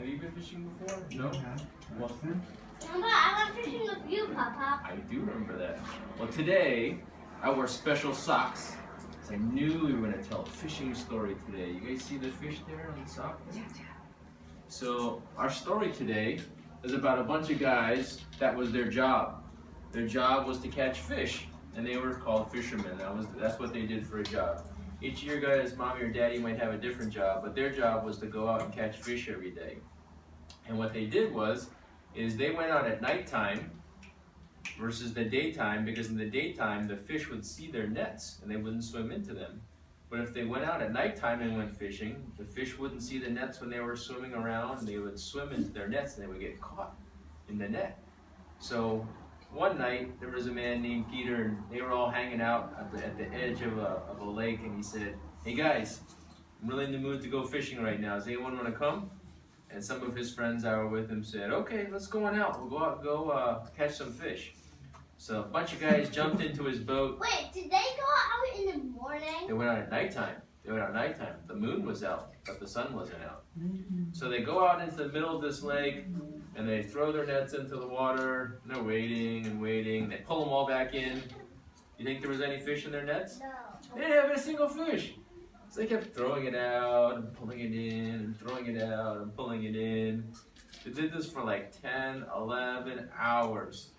Have you been fishing before? No? Well, Remember, I went fishing with you, Papa. I do remember that. Well, today I wore special socks because I knew we were going to tell a fishing story today. You guys see the fish there on the sock? Yeah. So our story today is about a bunch of guys that was their job. Their job was to catch fish, and they were called fishermen. That's what they did for a job. Each of your guys' mommy or daddy might have a different job, but their job was to go out and catch fish every day. And what they did is they went out at nighttime versus the daytime, because in the daytime the fish would see their nets and they wouldn't swim into them. But if they went out at nighttime and went fishing, the fish wouldn't see the nets when they were swimming around, and they would swim into their nets and they would get caught in the net. So one night there was a man named Peter, and they were all hanging out at the edge of a lake, and he said, "Hey guys, I'm really in the mood to go fishing right now. Does anyone want to come?" And some of his friends that were with him said, "Okay, let's go on out. We'll go out and go catch some fish." So a bunch of guys jumped into his boat. Wait, did they go out in the morning? They went out at nighttime. The moon was out, but the sun wasn't out. So they go out into the middle of this lake, and they throw their nets into the water, and they're waiting and waiting. They pull them all back in. You think there was any fish in their nets? No. They didn't have a single fish. So they kept throwing it out and pulling it in and throwing it out and pulling it in. They did this for like 10, 11 hours.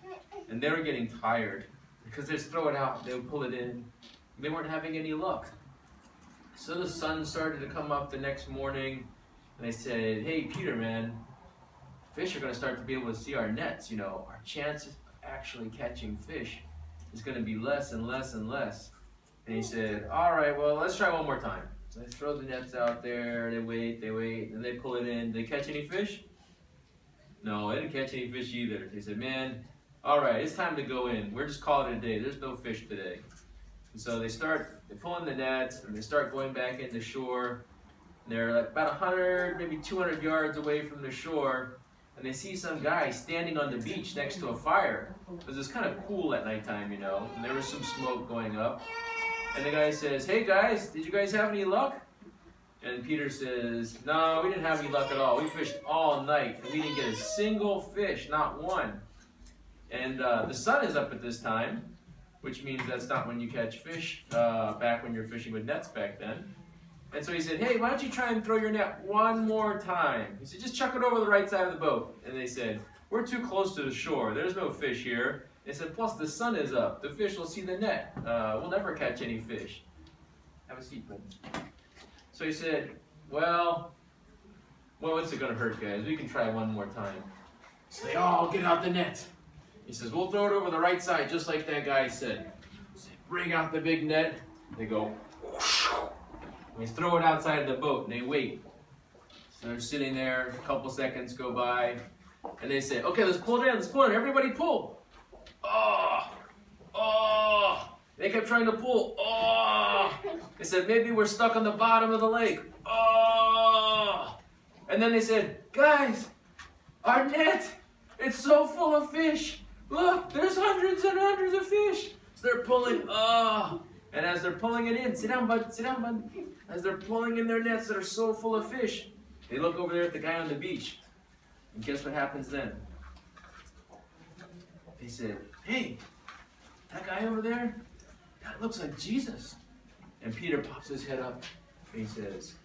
And they were getting tired because they'd throw it out, they would pull it in. They weren't having any luck. So the sun started to come up the next morning, and they said, "Hey, Peter, man, fish are going to start to be able to see our nets. You know, our chances of actually catching fish is going to be less and less and less." And he said, "All right, well, let's try one more time." So they throw the nets out there, they wait, and they pull it in. Did they catch any fish? No, they didn't catch any fish either. They said, "Man, all right, it's time to go in. We're just calling it a day. There's no fish today." And so they pull in the nets, and they start going back into shore. And they're like about 100, maybe 200 yards away from the shore, and they see some guy standing on the beach next to a fire. Because it's kind of cool at nighttime, you know, and there was some smoke going up. And the guy says, "Hey guys, did you guys have any luck?" And Peter says, "No, we didn't have any luck at all. We fished all night, and we didn't get a single fish, not one." And the sun is up at this time, which means that's not when you catch fish, back when you're fishing with nets back then. And so he said, "Hey, why don't you try and throw your net one more time?" He said, "Just chuck it over the right side of the boat." And they said, "We're too close to the shore. There's no fish here." They said, "Plus the sun is up. The fish will see the net. We'll never catch any fish." Have a seat, bud. So he said, well, what's it going to hurt, guys? We can try one more time. So they all get out the net. He says, "We'll throw it over the right side, just like that guy said." So they bring out the big net. They go, and they throw it outside of the boat, and they wait. So they're sitting there. A couple seconds go by, and they say, "Okay, let's pull it in. Let's pull it in. Everybody pull." Oh. They kept trying to pull. Oh. They said, "Maybe we're stuck on the bottom of the lake." Oh. And then they said, "Guys, our net, it's so full of fish. Look, there's hundreds and hundreds of fish." So they're pulling. Oh. And as they're pulling it in, sit down, bud. As they're pulling in their nets that are so full of fish, they look over there at the guy on the beach. And guess what happens then? They said, "Hey, that guy over there, that looks like Jesus." And Peter pops his head up and he says,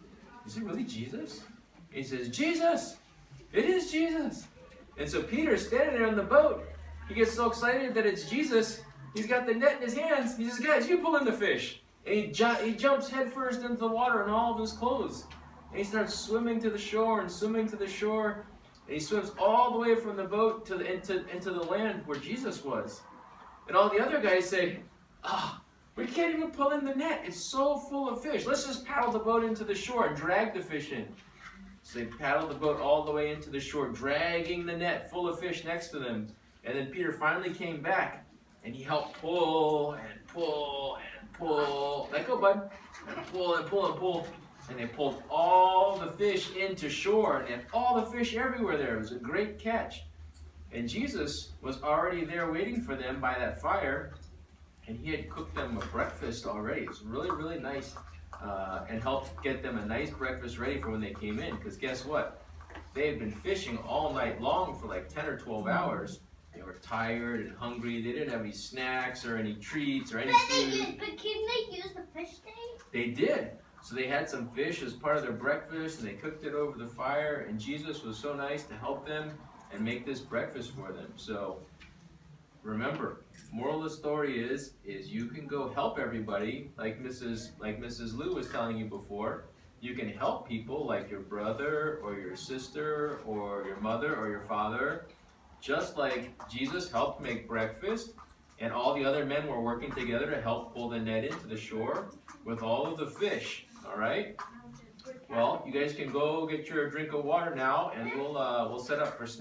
"Is it really Jesus?" And he says, "Jesus, it is Jesus." And so Peter's standing there on the boat. He gets so excited that it's Jesus. He's got the net in his hands. He says, "Guys, you pull in the fish." And he jumps headfirst into the water in all of his clothes. And he starts swimming to the shore and swimming to the shore. And he swims all the way from the boat to into the land where Jesus was. And all the other guys say, "We can't even pull in the net. It's so full of fish. Let's just paddle the boat into the shore and drag the fish in." So they paddled the boat all the way into the shore, dragging the net full of fish next to them. And then Peter finally came back, and he helped pull and pull and pull. Let go, bud. And pull and pull and pull. And they pulled all the fish into shore, and they had all the fish everywhere there. It was a great catch. And Jesus was already there waiting for them by that fire, and he had cooked them a breakfast already. It was really, really nice, and helped get them a nice breakfast ready for when they came in. Because guess what? they had been fishing all night long for like 10 or 12 hours. They were tired and hungry. They didn't have any snacks or any treats or any food. But can they use the fish tank? They did. So they had some fish as part of their breakfast, and they cooked it over the fire, and Jesus was so nice to help them and make this breakfast for them. So remember, moral of the story is you can go help everybody, like Mrs. Lou was telling you before. You can help people like your brother or your sister or your mother or your father, just like Jesus helped make breakfast, and all the other men were working together to help pull the net into the shore with all of the fish. All right. Well, you guys can go get your drink of water now, and we'll set up for